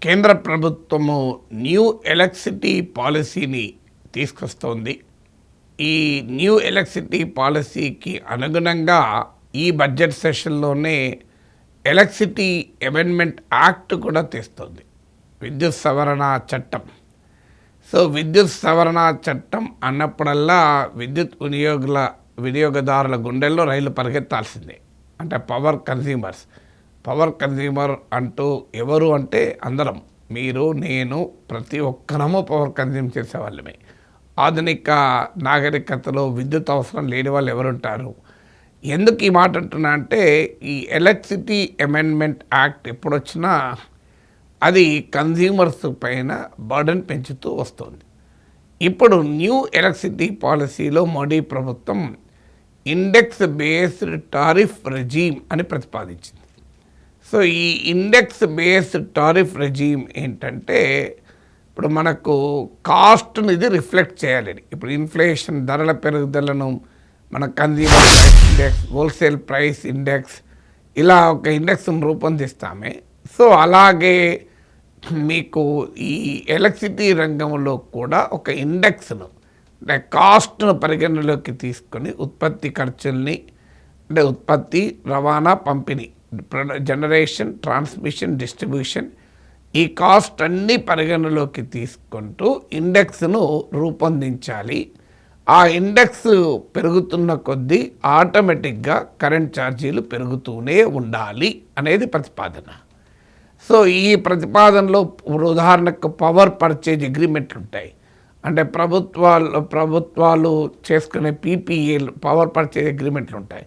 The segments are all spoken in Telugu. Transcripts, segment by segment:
కేంద్ర ప్రభుత్వము న్యూ ఎలక్ట్రిసిటీ పాలసీని తీసుకొస్తోంది. ఈ న్యూ ఎలక్ట్రిసిటీ పాలసీకి అనుగుణంగా ఈ బడ్జెట్ సెషన్లోనే ఎలక్ట్రిసిటీ అమెండ్మెంట్ యాక్ట్ కూడా తెస్తుంది, విద్యుత్ సవరణ చట్టం. సో విద్యుత్ సవరణ చట్టం అన్నప్పుడల్లా విద్యుత్ వినియోగదారుల గుండెల్లో రైలు పరిగెత్తాల్సిందే. అంటే పవర్ కన్జ్యూమర్ అంటూ ఎవరు అంటే అందరం, మీరు నేను ప్రతి ఒక్కరము పవర్ కన్జ్యూమ్ చేసేవాళ్ళమే. ఆధునిక నాగరికతలో విద్యుత్ అవసరం లేని వాళ్ళు ఎవరుంటారు? ఎందుకు ఈ మాట అంటున్నా అంటే, ఈ ఎలక్ట్రిసిటీ అమెండ్మెంట్ యాక్ట్ ఎప్పుడొచ్చినా అది కన్జ్యూమర్స్ పైన బర్డన్ పెంచుతూ వస్తుంది. ఇప్పుడు న్యూ ఎలక్ట్రిసిటీ పాలసీలో మోడీ ప్రభుత్వం ఇండెక్స్ బేస్డ్ టారిఫ్ రెజీమ్ అని ప్రతిపాదించింది. సో ఈ ఇండెక్స్ బేస్డ్ టారిఫ్ రెజీమ్ ఏంటంటే, ఇప్పుడు మనకు కాస్ట్ని ఇది రిఫ్లెక్ట్ చేయాలి. ఇప్పుడు ఇన్ఫ్లేషన్, ధరల పెరుగుదలను మన consumer price index, wholesale price index, ఇలా ఒక ఇండెక్స్ను రూపొందిస్తామే. సో అలాగే మీకు ఈ ఎలక్ట్రిసిటీ రంగంలో కూడా ఒక ఇండెక్స్ను, అంటే కాస్ట్ను పరిగణలోకి తీసుకొని ఉత్పత్తి ఖర్చుల్ని, అంటే ఉత్పత్తి, రవాణా, పంపిణీ, జనరేషన్, ట్రాన్స్మిషన్, డిస్ట్రిబ్యూషన్, ఈ కాస్ట్ అన్నీ పరిగణలోకి తీసుకుంటూ ఇండెక్స్ను రూపొందించాలి. ఆ ఇండెక్స్ పెరుగుతున్న కొద్దీ ఆటోమేటిక్గా కరెంట్ ఛార్జీలు పెరుగుతూనే ఉండాలి అనేది ప్రతిపాదన. సో ఈ ప్రతిపాదనలో ఉదాహరణకు పవర్ పర్చేజ్ అగ్రిమెంట్లు ఉంటాయి. అంటే ప్రభుత్వాలు చేసుకునే పీపీఏలు, పవర్ పర్చేజ్ అగ్రిమెంట్లు ఉంటాయి.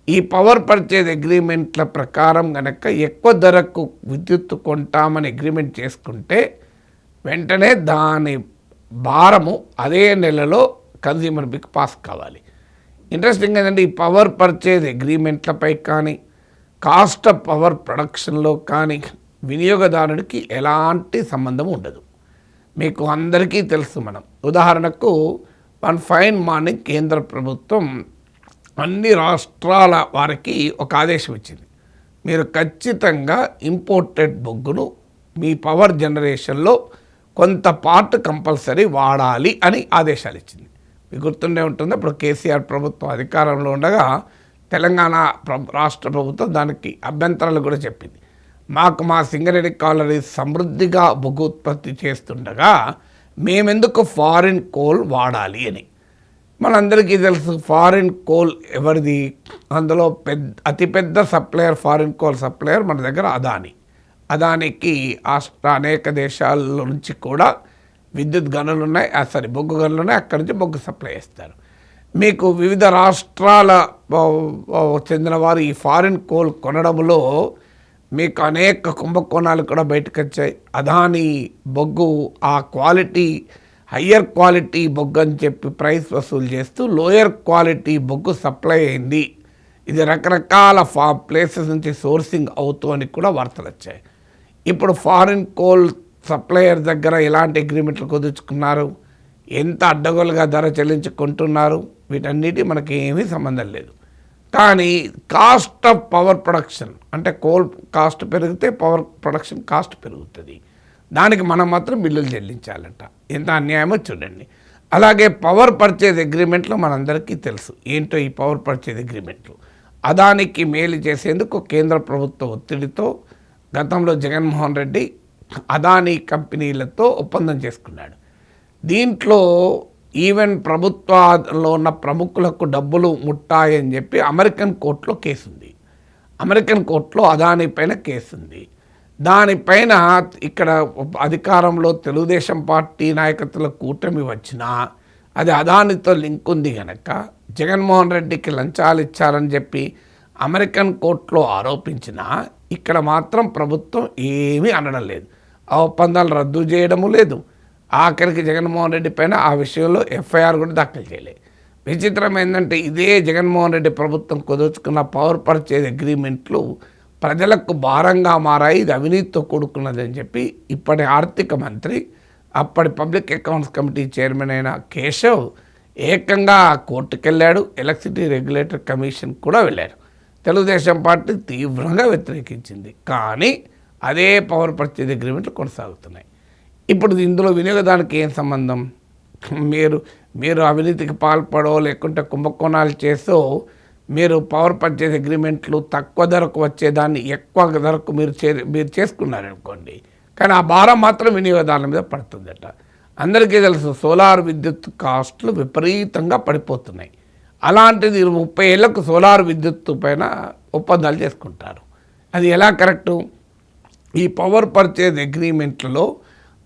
ఈ పవర్ పర్చేజ్ అగ్రిమెంట్ల ప్రకారం కనుక ఎక్కువ ధరకు విద్యుత్తు కొంటామని అగ్రిమెంట్ చేసుకుంటే వెంటనే దాని భారము అదే నెలలో కన్జ్యూమర్ బిల్కి పాస్ కావాలి. ఇంట్రెస్టింగ్ ఏంటంటే, ఈ పవర్ పర్చేజ్ అగ్రిమెంట్లపై కానీ, కాస్ట్ ఆఫ్ పవర్ ప్రొడక్షన్లో కానీ వినియోగదారుడికి ఎలాంటి సంబంధం ఉండదు. మీకు అందరికీ తెలుసు. ఉదాహరణకు వన్ ఫైన్ మార్నింగ్ కేంద్ర ప్రభుత్వం అన్ని రాష్ట్రాల వారికి ఒక ఆదేశం ఇచ్చింది, మీరు ఖచ్చితంగా ఇంపోర్టెడ్ బొగ్గును మీ పవర్ జనరేషన్లో కొంత పార్ట్ కంపల్సరీ వాడాలి అని ఆదేశాలు ఇచ్చింది. మీకు గుర్తుండే ఉంటుంది, అప్పుడు కేసీఆర్ ప్రభుత్వం అధికారంలో ఉండగా తెలంగాణ రాష్ట్ర ప్రభుత్వం దానికి అభ్యంతరాలు కూడా చెప్పింది. మా సింగరేణి కాలనీ సమృద్ధిగా బొగ్గు ఉత్పత్తి చేస్తుండగా మేమెందుకు ఫారిన్ కోల్ వాడాలి అని. మనందరికీ తెలుసు ఫారిన్ కోల్ ఎవరిది, అందులో అతిపెద్ద సప్లయర్, ఫారిన్ కోల్ సప్లయర్ మన దగ్గర అదానికి అనేక దేశాల నుంచి కూడా విద్యుత్ గనులు ఉన్నాయి, బొగ్గు గనులు ఉన్నాయి, అక్కడి నుంచి బొగ్గు సప్లై చేస్తారు. మీకు వివిధ రాష్ట్రాల చెందిన వారు ఈ ఫారిన్ కోల్ కొనడంలో మీకు అనేక కుంభకోణాలు కూడా బయటకు వచ్చాయి. అదాని బొగ్గు ఆ క్వాలిటీ, హయ్యర్ క్వాలిటీ బొగ్గు అని చెప్పి ప్రైస్ వసూలు చేస్తూ లోయర్ క్వాలిటీ బొగ్గు సప్లై అయింది. ఇది రకరకాల ప్లేసెస్ నుంచి సోర్సింగ్ అవుతూ అని కూడా వార్తలు వచ్చాయి. ఇప్పుడు ఫారిన్ కోల్ సప్లయర్ దగ్గర ఎలాంటి అగ్రిమెంట్లు కుదుర్చుకున్నారు, ఎంత అడ్డగోలుగా ధర చెల్లించుకుంటున్నారు, వీటన్నిటి మనకి ఏమీ సంబంధం లేదు. కానీ కాస్ట్ ఆఫ్ పవర్ ప్రొడక్షన్, అంటే కోల్ కాస్ట్ పెరిగితే పవర్ ప్రొడక్షన్ కాస్ట్ పెరుగుతుంది, దానికి మనం మాత్రం బిల్లులు చెల్లించాలంట. ఎంత అన్యాయమో చూడండి. అలాగే పవర్ పర్చేజ్ అగ్రిమెంట్లు మనందరికీ తెలుసు ఏంటో. ఈ పవర్ పర్చేజ్ అగ్రిమెంట్లు అదానికి మేలు చేసేందుకు కేంద్ర ప్రభుత్వ ఒత్తిడితో గతంలో జగన్మోహన్ రెడ్డి అదానీ కంపెనీలతో ఒప్పందం చేసుకున్నాడు. దీంట్లో ఈవెన్ ప్రభుత్వంలో ఉన్న ప్రముఖులకు డబ్బులు ముట్టాయని చెప్పి అమెరికన్ కోర్టులో కేసుంది. అమెరికన్ కోర్టులో అదానీ పైన కేసుంది. దానిపైన ఇక్కడ అధికారంలో తెలుగుదేశం పార్టీ నాయకత్వంలో కూటమి వచ్చినా అది అదానితో లింక్ ఉంది కనుక జగన్మోహన్ రెడ్డికి లంచాలు ఇచ్చారని చెప్పి అమెరికన్ కోర్టులో ఆరోపించినా ఇక్కడ మాత్రం ప్రభుత్వం ఏమీ అనడం లేదు. ఆ ఒప్పందాలు రద్దు చేయడము లేదు. ఆఖరికి జగన్మోహన్ రెడ్డి పైన ఆ విషయంలో ఎఫ్ఐఆర్ కూడా దాఖలు చేయలేదు. విచిత్రం ఏంటంటే, ఇదే జగన్మోహన్ రెడ్డి ప్రభుత్వం కుదుర్చుకున్న పవర్ పర్చేజ్ అగ్రిమెంట్లు ప్రజలకు భారంగా మారాయి, ఇది అవినీతితో కూడుకున్నదని చెప్పి ఇప్పటి ఆర్థిక మంత్రి, అప్పటి పబ్లిక్ అకౌంట్స్ కమిటీ చైర్మన్ అయిన కేశవ్ ఏకంగా కోర్టుకు వెళ్ళాడు. ఎలక్ట్రిసిటీ రెగ్యులేటర్ కమిషన్ కూడా వెళ్ళారు. తెలుగుదేశం పార్టీ తీవ్రంగా వ్యతిరేకించింది. కానీ అదే పవర్ పర్చేజ్ అగ్రిమెంట్లు కొనసాగుతున్నాయి. ఇప్పుడు ఇందులో వినియోగదారునికి ఏం సంబంధం? మీరు అవినీతికి పాల్పడో లేకుంటే కుంభకోణాలు చేసో మీరు పవర్ పర్చేజ్ అగ్రిమెంట్లు తక్కువ ధరకు వచ్చేదాన్ని ఎక్కువ ధరకు మీరు చేసుకున్నారనుకోండి, కానీ ఆ భారం మాత్రం వినియోగదారుల మీద పడుతుందట. అందరికీ తెలుసు సోలార్ విద్యుత్ కాస్ట్లు విపరీతంగా పడిపోతున్నాయి. అలాంటిది 30 ఏళ్లకు సోలార్ విద్యుత్తు పైన ఒప్పందాలు చేసుకుంటారు. అది ఎలా కరెక్టు? ఈ పవర్ పర్చేజ్ అగ్రిమెంట్లలో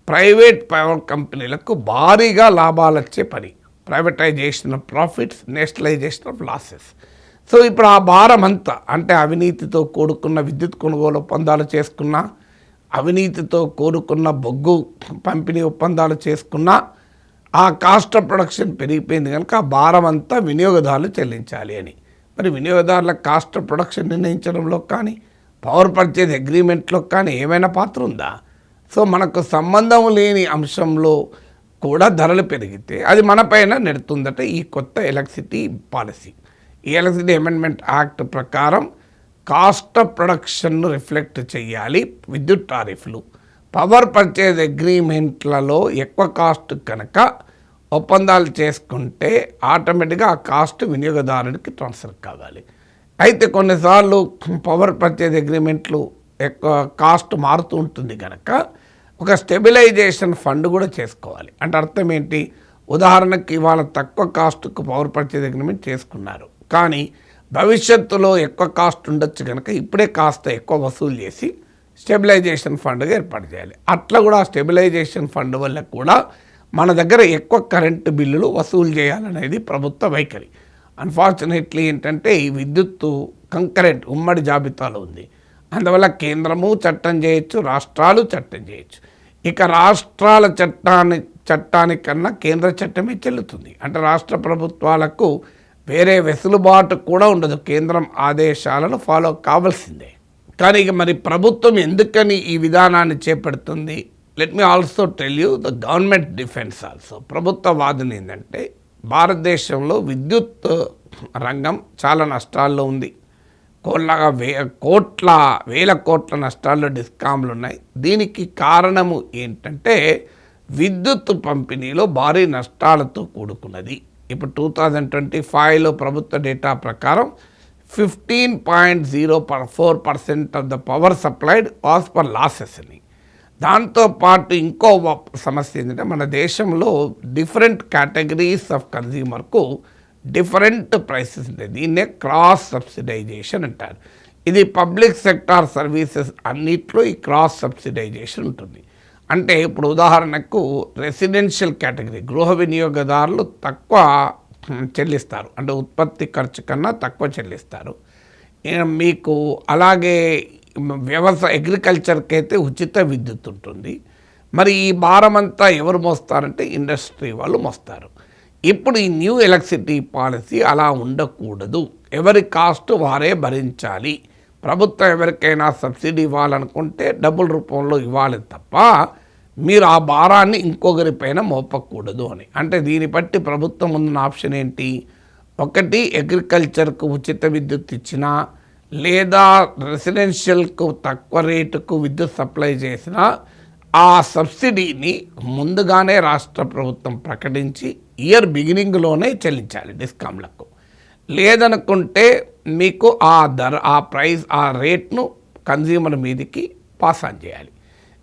ప్రైవేట్ పవర్ కంపెనీలకు భారీగా లాభాలు వచ్చే పని. Privatisation of profits, nationalisation of losses. So ఇప్పుడు ఆ భారం అంతా అంటే అవినీతితో కూడుకున్న విద్యుత్ కొనుగోలు ఒప్పందాలు చేసుకున్నా, అవినీతితో కూడుకున్న బొగ్గు పంపిణీ ఒప్పందాలు చేసుకున్నా, ఆ కాస్ట్ ఆఫ్ ప్రొడక్షన్ పెరిగిపోయింది కనుక ఆ భారం అంతా వినియోగదారులు చెల్లించాలి అని. మరి వినియోగదారుల కాస్ట్ ఆఫ్ ప్రొడక్షన్ నిర్ణయించడంలో కానీ పవర్ పర్చేజ్ అగ్రిమెంట్లో కానీ ఏమైనా పాత్ర ఉందా? సో మనకు సంబంధం లేని అంశంలో కూడా ధరలు పెరిగితే అది మనపైన నెడుతుందట ఈ కొత్త ఎలక్ట్రిసిటీ పాలసీ. ఈ ఎలక్ట్రిసిటీ అమెండ్మెంట్ యాక్ట్ ప్రకారం కాస్ట్ ఆఫ్ ప్రొడక్షన్ను రిఫ్లెక్ట్ చేయాలి విద్యుత్ టారిఫ్లు. పవర్ పర్చేజ్ అగ్రిమెంట్లలో ఎక్కువ కాస్ట్ కనుక ఒప్పందాలు చేసుకుంటే ఆటోమేటిక్గా ఆ కాస్ట్ వినియోగదారునికి ట్రాన్స్ఫర్ కావాలి. అయితే కొన్నిసార్లు పవర్ పర్చేజ్ అగ్రిమెంట్లు ఎక్కువ కాస్ట్ మారుతూ ఉంటుంది కనుక ఒక స్టెబిలైజేషన్ ఫండ్ కూడా చేసుకోవాలి. అంటే అర్థం ఏంటి? ఉదాహరణకి ఇవాళ తక్కువ కాస్ట్కు పవర్ పర్చేజ్ అగ్రిమెంట్ చేసుకున్నారు, కానీ భవిష్యత్తులో ఎక్కువ కాస్ట్ ఉండొచ్చు కనుక ఇప్పుడే కాస్త ఎక్కువ వసూలు చేసి స్టెబిలైజేషన్ ఫండ్గా ఏర్పాటు చేయాలి. అట్లా కూడా స్టెబిలైజేషన్ ఫండ్ వల్ల కూడా మన దగ్గర ఎక్కువ కరెంటు బిల్లులు వసూలు చేయాలనేది ప్రభుత్వ వైఖరి. అన్ఫార్చునేట్లీ ఏంటంటే ఈ విద్యుత్తు కంకరెంట్ ఉమ్మడి జాబితాలో ఉంది. అందువల్ల కేంద్రము చట్టం చేయొచ్చు, రాష్ట్రాలు చట్టం చేయొచ్చు. ఇక రాష్ట్రాల చట్టానికన్నా కేంద్ర చట్టమే చెల్లుతుంది. అంటే రాష్ట్ర ప్రభుత్వాలకు వేరే వెసులుబాటు కూడా ఉండదు, కేంద్రం ఆదేశాలను ఫాలో కావాల్సిందే. కానీ ఇక మరి ప్రభుత్వం ఎందుకని ఈ విధానాన్ని చేపడుతుంది? Let me also tell you the government defence also. ప్రభుత్వ వాదన ఏంటంటే భారతదేశంలో విద్యుత్ రంగం చాలా నష్టాల్లో ఉంది. వేల కోట్ల నష్టాల్లో డిస్కామ్లు ఉన్నాయి. దీనికి కారణము ఏంటంటే విద్యుత్ పంపిణీలో భారీ నష్టాలతో కూడుకున్నది. ఇప్పుడు 2025లో ప్రభుత్వ డేటా ప్రకారం 15.04% of the power supplied was for losses అని. దాంతోపాటు ఇంకో సమస్య ఏంటంటే మన దేశంలో డిఫరెంట్ కేటగిరీస్ ఆఫ్ కన్జ్యూమర్కు డిఫరెంట్ ప్రైసెస్ ఉంటాయి. దీన్నే క్రాస్ సబ్సిడైజేషన్ అంటారు. ఇది పబ్లిక్ సెక్టార్ సర్వీసెస్ అన్నిట్లో ఈ క్రాస్ సబ్సిడైజేషన్ ఉంటుంది. అంటే ఇప్పుడు ఉదాహరణకు రెసిడెన్షియల్ కేటగిరీ గృహ వినియోగదారులు తక్కువ చెల్లిస్తారు, అంటే ఉత్పత్తి ఖర్చు కన్నా తక్కువ చెల్లిస్తారు. మీకు అలాగే అగ్రికల్చర్కి అయితే ఉచిత విద్యుత్ ఉంటుంది. మరి ఈ భారం అంతా ఎవరు మోస్తారంటే ఇండస్ట్రీ వాళ్ళు మోస్తారు. ఇప్పుడు ఈ న్యూ ఎలక్ట్రిసిటీ పాలసీ అలా ఉండకూడదు. ఎవరి కాస్ట్ వారే భరించాలి. ప్రభుత్వం ఎవరికైనా సబ్సిడీ ఇవ్వాలనుకుంటే డబ్బుల రూపంలో ఇవ్వాలి తప్ప మీరు ఆ భారాన్ని ఇంకొకరిపైన మోపకూడదు అని. అంటే దీన్ని బట్టి ప్రభుత్వం ఉన్న ఆప్షన్ ఏంటి? ఒకటి అగ్రికల్చర్కు ఉచిత విద్యుత్ ఇచ్చినా, లేదా రెసిడెన్షియల్కు తక్కువ రేటుకు విద్యుత్ సప్లై చేసినా ఆ సబ్సిడీని ముందుగానే రాష్ట్ర ప్రభుత్వం ప్రకటించి ఇయర్ బిగినింగ్లోనే చెల్లించాలి డిస్కామ్లకు. లేదనుకుంటే మీకు ఆ ప్రైస్ ఆ రేట్ను కన్జ్యూమర్ మీదకి పాస్ ఆన్ చేయాలి.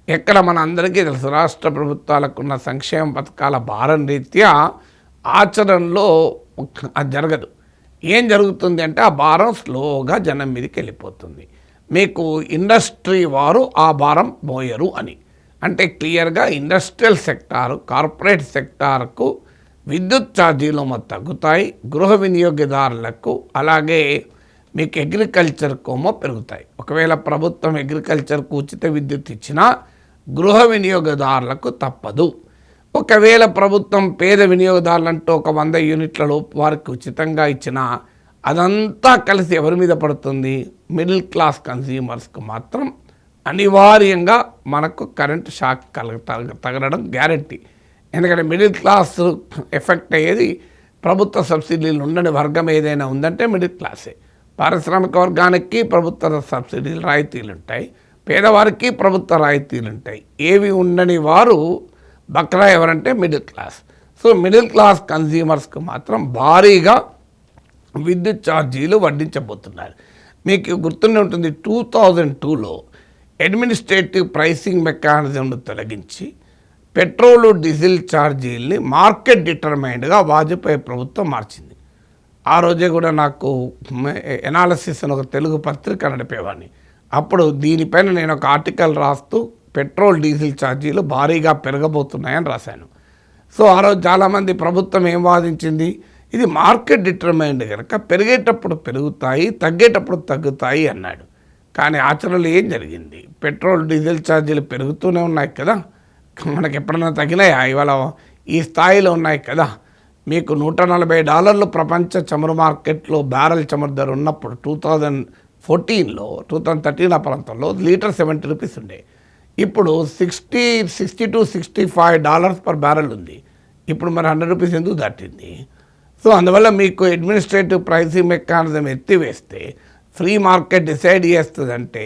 ఎక్కడ మన అందరికీ తెలుసు రాష్ట్ర ప్రభుత్వాలకున్న సంక్షేమ పథకాల భారం రీత్యా ఆచరణలో అది జరగదు. ఏం జరుగుతుంది అంటే ఆ భారం స్లోగా జనం మీదకి వెళ్ళిపోతుంది. మీకు ఇండస్ట్రీ వారు ఆ భారం మోయరు అని. అంటే క్లియర్గా ఇండస్ట్రియల్ సెక్టారు, కార్పొరేట్ సెక్టార్కు విద్యుత్ ఛార్జీలు తగ్గుతాయి, గృహ వినియోగదారులకు అలాగే మీకు అగ్రికల్చర్కు పెరుగుతాయి. ఒకవేళ ప్రభుత్వం అగ్రికల్చర్కు ఉచిత విద్యుత్ ఇచ్చినా గృహ వినియోగదారులకు తప్పదు. ఒకవేళ ప్రభుత్వం పేద వినియోగదారులంటూ ఒక 100 యూనిట్లలో వారికి ఉచితంగా ఇచ్చినా అదంతా కలిసి ఎవరి మీద పడుతుంది? మిడిల్ క్లాస్ కన్జ్యూమర్స్కు మాత్రం అనివార్యంగా మనకు కరెంటు షాక్ తగలడం గ్యారంటీ. ఎందుకంటే మిడిల్ క్లాస్ ఎఫెక్ట్ అయ్యేది ప్రభుత్వ సబ్సిడీలు ఉండని వర్గం ఏదైనా ఉందంటే మిడిల్ క్లాసే. పారిశ్రామిక వర్గానికి ప్రభుత్వ సబ్సిడీలు రాయితీలు ఉంటాయి, పేదవారికి ప్రభుత్వ రాయితీలు ఉంటాయి. ఏవి ఉండని వారు బక్రా ఎవరంటే middle class. So middle class కన్జ్యూమర్స్కి మాత్రం భారీగా విద్యుత్ ఛార్జీలు వడ్డించబోతున్నారు. మీకు గుర్తుండే ఉంటుంది 2002లో అడ్మినిస్ట్రేటివ్ ప్రైసింగ్ మెకానిజంను తొలగించి పెట్రోలు డీజిల్ ఛార్జీల్ని మార్కెట్ డిటర్మైన్డ్గా వాజ్పేయి ప్రభుత్వం మార్చింది. ఆ రోజే కూడా నాకు ఎనాలిసిస్ అని ఒక తెలుగు పత్రిక నడిపేవాడిని. అప్పుడు దీనిపైన నేను ఒక ఆర్టికల్ రాస్తూ పెట్రోల్ డీజిల్ ఛార్జీలు భారీగా పెరగబోతున్నాయని రాశాను. సో ఆ రోజు చాలామంది ప్రభుత్వం ఏం వాదించింది, ఇది మార్కెట్ డిటర్మైన్డ్ కనుక పెరిగేటప్పుడు పెరుగుతాయి, తగ్గేటప్పుడు తగ్గుతాయి అన్నాడు. కానీ ఆచరణలో ఏం జరిగింది, పెట్రోల్ డీజిల్ ఛార్జీలు పెరుగుతూనే ఉన్నాయి కదా, మనకి ఎప్పుడైనా తగ్గినాయా? ఇవాళ ఈ స్థాయిలో ఉన్నాయి కదా. మీకు $140 ప్రపంచ చమురు మార్కెట్లో బ్యారెల్ చమురు ధర ఉన్నప్పుడు 2014లో 2013 ఆ ప్రాంతంలో లీటర్ 70 రూపీస్ ఉండే. ఇప్పుడు $60 to $65 పర్ బ్యారెల్ ఉంది. ఇప్పుడు మరి 100 రూపీస్ ఎందుకు దాటింది? సో అందువల్ల మీకు అడ్మినిస్ట్రేటివ్ ప్రైసింగ్ మెకానిజం ఎత్తివేస్తే ఫ్రీ మార్కెట్ డిసైడ్ చేస్తుందంటే,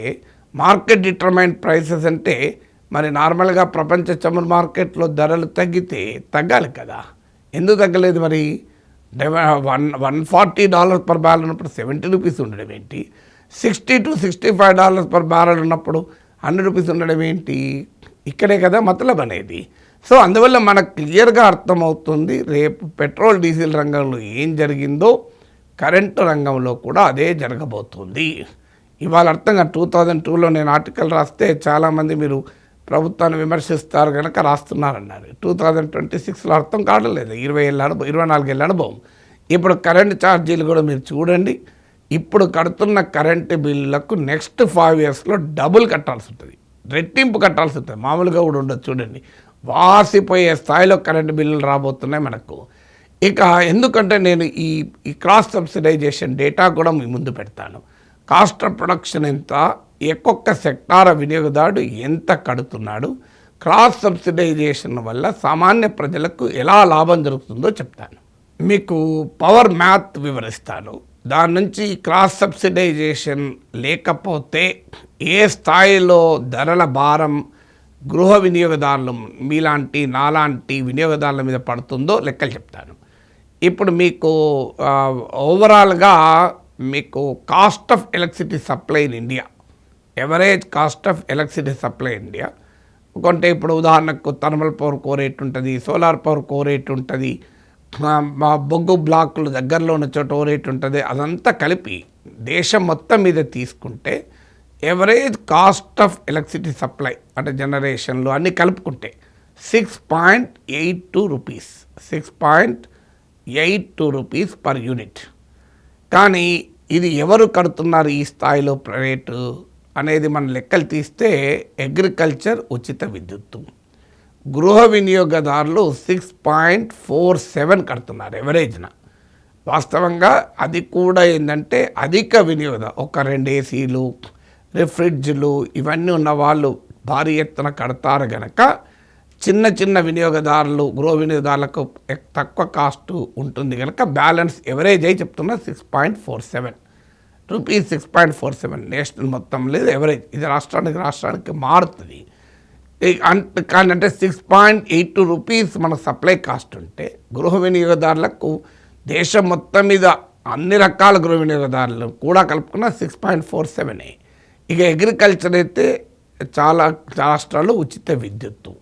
మార్కెట్ డిటర్మైన్డ్ ప్రైసెస్ అంటే మరి నార్మల్గా ప్రపంచ చమురు మార్కెట్లో ధరలు తగ్గితే తగ్గాలి కదా, ఎందుకు తగ్గలేదు? మరి $140 పర్ బ్యారెల్ ఉన్నప్పుడు 70 రూపీస్ ఉండడం ఏంటి? $60 to $65 పర్ బ్యారెల్ ఉన్నప్పుడు 100 రూపీస్ ఉండడం ఏంటి? ఇక్కడే కదా మతలబ్ అనేది. సో అందువల్ల మనకు క్లియర్గా అర్థమవుతుంది, రేపు పెట్రోల్ డీజిల్ రంగంలో ఏం జరిగిందో కరెంటు రంగంలో కూడా అదే జరగబోతుంది. ఇవాళ అర్థంగా 2002లో నేను ఆర్టికల్ రాస్తే చాలామంది మీరు ప్రభుత్వాన్ని విమర్శిస్తారు కనుక రాస్తున్నారన్నారు. 2026లో అర్థం కావట్లేదు, 24 ఏళ్ళ అనుభవం. ఇప్పుడు కరెంటు ఛార్జీలు కూడా మీరు చూడండి, ఇప్పుడు కడుతున్న కరెంటు బిల్లులకు నెక్స్ట్ 5 ఇయర్స్లో డబుల్ కట్టాల్సి ఉంటుంది, రెట్టింపు కట్టాల్సి ఉంటుంది. మామూలుగా కూడా ఉండదు. చూడండి, వాసిపోయే స్థాయిలో కరెంటు బిల్లులు రాబోతున్నాయి మనకు. ఇక ఎందుకంటే నేను ఈ క్రాస్ సబ్సిడైజేషన్ డేటా కూడా మీ ముందు పెడతాను. కాస్ట్ ఆఫ్ ప్రొడక్షన్ ఎంత, ఒక్కొక్క సెక్టార్ వినియోగదారుడు ఎంత కడుతున్నాడు, క్రాస్ సబ్సిడైజేషన్ వల్ల సామాన్య ప్రజలకు ఎలా లాభం జరుగుతుందో చెప్తాను. మీకు పవర్ మ్యాథ్ వివరిస్తాను. దాని నుంచి క్రాస్ సబ్సిడైజేషన్ లేకపోతే ఏ స్థాయిలో ధరల భారం గృహ వినియోగదారులు మీలాంటి నాలాంటి వినియోగదారుల మీద పడుతుందో లెక్కలు చెప్తాను. ఇప్పుడు మీకు ఓవరాల్గా మీకు cost of electricity supply in India, average cost of electricity supply India కొంటే, ఇప్పుడు ఉదాహరణకు థర్మల్ పవర్ కో రేట్ ఉంటుంది, సోలార్ పవర్ కో రేట్ ఉంటుంది, బొగ్గు బ్లాకులు దగ్గరలో ఉన్న చోట ఓ రేట్ ఉంటుంది. అదంతా కలిపి దేశం మొత్తం మీద తీసుకుంటే average cost of electricity supply అంటే జనరేషన్లు అన్నీ కలుపుకుంటే 6.82 రూపీస్, 6.82 రూపీస్ పర్ యూనిట్. కానీ ఇది ఎవరు కడుతున్నారు ఈ స్థాయిలో రేటు అనేది మన లెక్కలు తీస్తే అగ్రికల్చర్ ఉచిత విద్యుత్తు, గృహ వినియోగదారులు 6.47 కడుతున్నారు ఎవరేజ్న. వాస్తవంగా అది కూడా ఏంటంటే అధిక వినియోగదారు, ఒక 2 ఏసీలు రిఫ్రిడ్జ్లు ఇవన్నీ ఉన్న వాళ్ళు భారీ ఎత్తున కడతారు కనుక చిన్న చిన్న వినియోగదారులు గృహ వినియోగదారులకు తక్కువ కాస్ట్ ఉంటుంది కనుక బ్యాలెన్స్ ఎవరేజ్ అయి చెప్తున్నా 6.47 రూపీస్, 6.47 నేషనల్ మొత్తం లేదు ఎవరేజ్. ఇది రాష్ట్రానికి మారుతుంది. కానీ అంటే 6.82 రూపీస్ మనకు సప్లై కాస్ట్ ఉంటే గృహ వినియోగదారులకు దేశం మొత్తం మీద అన్ని రకాల గృహ వినియోగదారులు కూడా కలుపుకున్న 6.47. ఇక అగ్రికల్చర్ అయితే చాలా రాష్ట్రాలు ఉచిత విద్యుత్తు.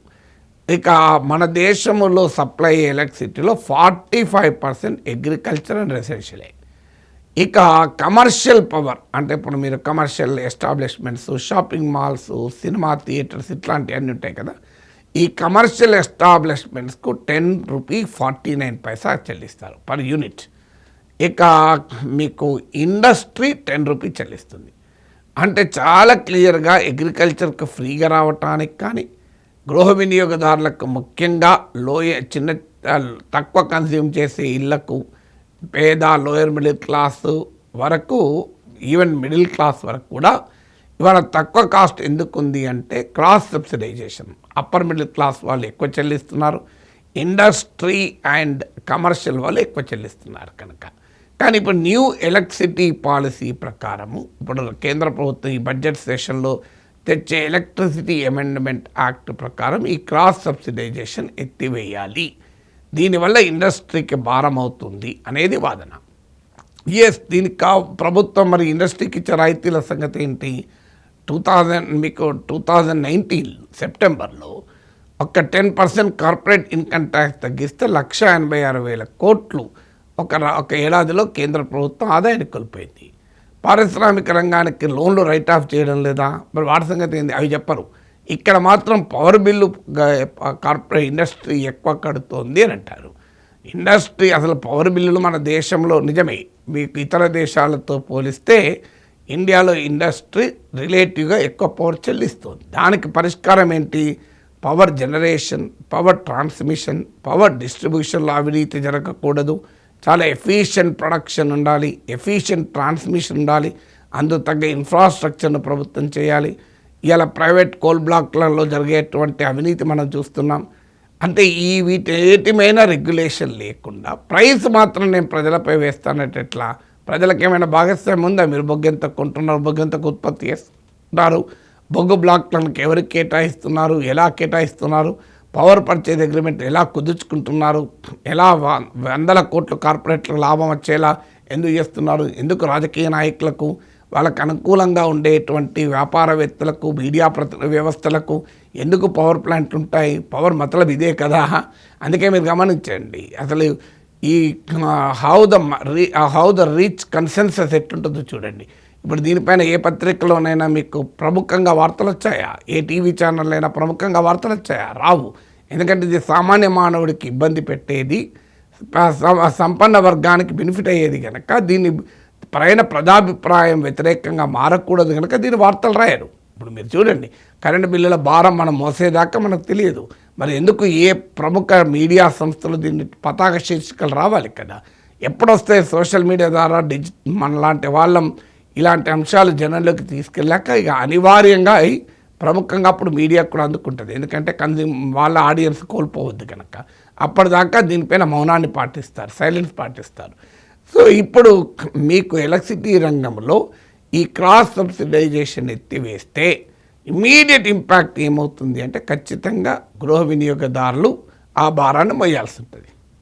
ఇక మన దేశంలో సప్లై ఎలక్ట్రిసిటీలో 45% అగ్రికల్చర్ అండ్ రెసిడెన్షియలే. ఇక కమర్షియల్ పవర్ అంటే ఇప్పుడు మీరు commercial establishments, shopping malls, cinema theatres ఇట్లాంటివన్నీ ఉంటాయి కదా, ఈ కమర్షియల్ ఎస్టాబ్లిష్మెంట్స్కు ₹10.49 చెల్లిస్తారు పర్ యూనిట్. ఇక మీకు ఇండస్ట్రీ ₹10 చెల్లిస్తుంది. అంటే చాలా క్లియర్గా అగ్రికల్చర్కి ఫ్రీగా రావటానికి కానీ గృహ వినియోగదారులకు ముఖ్యంగా తక్కువ కన్స్యూమ్ చేసే ఇళ్లకు, పేద లోయర్ మిడిల్ క్లాస్ వరకు, ఈవెన్ మిడిల్ క్లాస్ వరకు కూడా ఇవాళ తక్కువ కాస్ట్ ఎందుకు ఉంది అంటే cross subsidisation. Upper middle class వాళ్ళు ఎక్కువ చెల్లిస్తున్నారు, ఇండస్ట్రీ అండ్ కమర్షియల్ వాళ్ళు ఎక్కువ చెల్లిస్తున్నారు కనుక. కానీ ఇప్పుడు న్యూ ఎలక్ట్రిసిటీ పాలసీ ప్రకారము ఇప్పుడు కేంద్ర ప్రభుత్వం ఈ బడ్జెట్ సెషన్లో తెచ్చే ఎలక్ట్రిసిటీ అమెండ్మెంట్ యాక్ట్ ప్రకారం ఈ క్రాస్ సబ్సిడైజేషన్ ఎత్తివేయాలి. దీనివల్ల ఇండస్ట్రీకి భారం అవుతుంది అనేది వాదన. దీనికి ప్రభుత్వం మరి ఇండస్ట్రీకి ఇచ్చే రాయితీల సంగతి ఏంటి? 2019 సెప్టెంబర్లో ఒక 10% కార్పొరేట్ ఇన్కమ్ ట్యాక్స్ తగ్గిస్తే 1,86,000 కోట్లు ఒక ఏడాదిలో కేంద్ర ప్రభుత్వం ఆదాయాన్ని కోల్పోయింది. పారిశ్రామిక రంగానికి లోన్లు రైట్ ఆఫ్ చేయడం లేదా? మరి వాటి సంగతి ఏంది? అవి చెప్పరు. ఇక్కడ మాత్రం పవర్ బిల్లు కార్పొరేట్ ఇండస్ట్రీ ఎక్కువ కడుతోంది అని అంటారు. ఇండస్ట్రీ అసలు పవర్ బిల్లులు మన దేశంలో నిజమే, మీకు ఇతర దేశాలతో పోలిస్తే ఇండియాలో ఇండస్ట్రీ రిలేటివ్గా ఎక్కువ పవర్ చెల్లిస్తుంది. దానికి పరిష్కారం ఏంటి? Power generation, power transmission, power డిస్ట్రిబ్యూషన్లో అవినీతి జరగకూడదు, చాలా ఎఫిషియెంట్ ప్రొడక్షన్ ఉండాలి, ఎఫిషియెంట్ ట్రాన్స్మిషన్ ఉండాలి, అందుకు తగ్గ ఇన్ఫ్రాస్ట్రక్చర్ను ప్రభుత్వం చేయాలి. ఇలా ప్రైవేట్ కోల్ బ్లాక్లలో జరిగేటువంటి అవినీతి మనం చూస్తున్నాం. అంటే వీటేటిమైన రెగ్యులేషన్ లేకుండా ప్రైస్ మాత్రం నేను ప్రజలపై వేస్తానంటే ఎట్లా? ప్రజలకు ఏమైనా భాగస్వామ్యం ఉందా? మీరు బొగ్గెంత కొంటున్నారు, బొగ్గెంతకు ఉత్పత్తి చేస్తున్నారు, బొగ్గు బ్లాక్లను ఎవరికి కేటాయిస్తున్నారు, ఎలా కేటాయిస్తున్నారు, పవర్ పర్చేజ్ అగ్రిమెంట్ ఎలా కుదుర్చుకుంటున్నారు, ఎలా 100 కోట్ల కార్పొరేట్లకు లాభం వచ్చేలా ఎందుకు చేస్తున్నారు, ఎందుకు రాజకీయ నాయకులకు వాళ్ళకు అనుకూలంగా ఉండేటువంటి వ్యాపారవేత్తలకు మీడియా వ్యవస్థలకు ఎందుకు పవర్ ప్లాంట్లు ఉంటాయి? పవర్ మతలబ్ ఇదే కదా. అందుకే మీరు గమనించండి అసలు ఈ హౌ ద రీచ్ కన్సెన్సస్ ఎట్టుంటుందో చూడండి. ఇప్పుడు దీనిపైన ఏ పత్రికలోనైనా మీకు ప్రముఖంగా వార్తలు వచ్చాయా? ఏ టీవీ ఛానల్ అయినా ప్రముఖంగా వార్తలు వచ్చాయా? రావు. ఎందుకంటే ఇది సామాన్య మానవుడికి ఇబ్బంది పెట్టేది, సంపన్న వర్గానికి బెనిఫిట్ అయ్యేది కనుక దీన్ని పైన ప్రజాభిప్రాయం వ్యతిరేకంగా మారకూడదు కనుక దీని వార్తలు రాయరు. ఇప్పుడు మీరు చూడండి, కరెంటు బిల్లుల భారం మనం మోసేదాకా మనకు తెలియదు. మరి ఎందుకు ఏ ప్రముఖ మీడియా సంస్థలు దీన్ని పతాక శీర్షికలు రావాలి కదా? ఎప్పుడొస్తాయి సోషల్ మీడియా ద్వారా మనలాంటి వాళ్ళం ఇలాంటి అంశాలు జనంలోకి తీసుకెళ్ళాక ఇక అనివార్యంగా ప్రముఖంగా అప్పుడు మీడియా కూడా అందుకుంటుంది. ఎందుకంటే వాళ్ళ ఆడియన్స్ కోల్పోవద్దు కనుక అప్పటిదాకా దీనిపైన మౌనాన్ని పాటిస్తారు, సైలెన్స్ పాటిస్తారు. సో ఇప్పుడు మీకు ఎలక్ట్రిసిటీ రంగంలో ఈ క్రాస్ సబ్సిడైజేషన్ ఎత్తివేస్తే ఇమీడియట్ ఇంపాక్ట్ ఏమవుతుంది అంటే ఖచ్చితంగా గృహ వినియోగదారులు ఆ భారాన్ని మోయాల్సి ఉంటుంది.